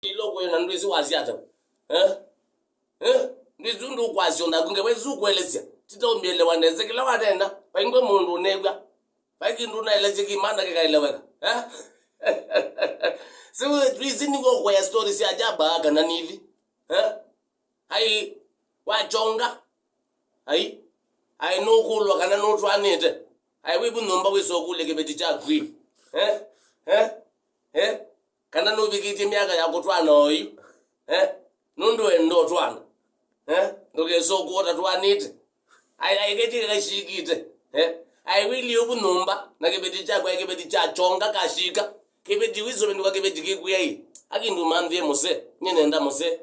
Iloko yona ndwizi waziata. Ndizundu kwazi yona kunge wezukwelezia. Titombele wanezekela wadenda. Paingwe mundu unegwa. Paiki nduna elezeki mana kekaileweka. So twizini go kwa story si ajaba aka na nivi. Hai wachonga. Hai no kulwa kana no twanete. Hai wibu nomba wisokule kebeti chakwi. Kana no bigiti miaka ya kutwana oyu. Nundu endo twana. Ndoke sokota twanite. Ai geti kashikite. Ai wili yobu nomba na kebeti chakwa kebeti chachonga kashika. Kebeti wizo benduka kebeti kikuya hii. Akindu mandhie mose. Nenda mose.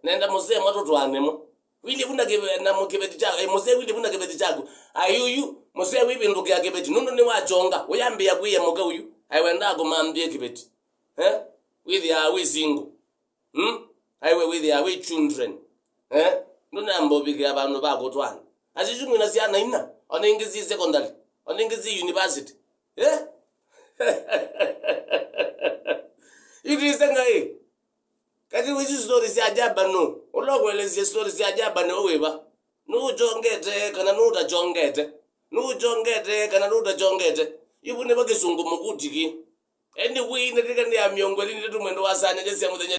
Nenda mose matoto wanemo. Wili buna na mukebeti chako mose wili buna kebeti chako ayuyu mose wibi nduke ya kebeti nundu ni wachonga uyambe ya kuye moga uyu aiwenda ko mambie kebeti with ya we single aiwe with ya we children nuna ambobi ya bantu bakotwana asijungu na siana ina onengizi secondary onengizi university Ikisenga kati wizi story si ajaba no ulokwelezia story si ajaba no weba nujongete kana nutajongete nujongete kana nutajongete ibune bakisungu mukutiki anyway netika ni amyongweli nditumwendo wasanya jesi ya